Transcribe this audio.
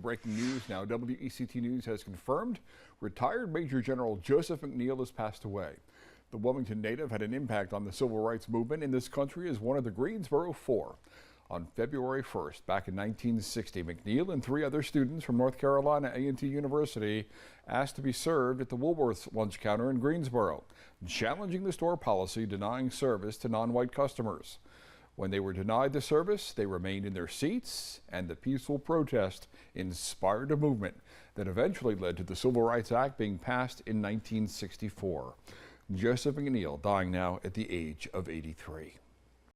Breaking news now. WECT News has confirmed retired Major General Joseph McNeil has passed away. The Wilmington native had an impact on the civil rights movement in this country as one of the Greensboro Four. On February 1st, back in 1960, McNeil and three other students from North Carolina A&T University asked to be served at the Woolworth's lunch counter in Greensboro, challenging the store policy denying service to non-white customers. When they were denied the service, they remained in their seats, and the peaceful protest inspired a movement that eventually led to the Civil Rights Act being passed in 1964. Joseph McNeil dying now at the age of 83.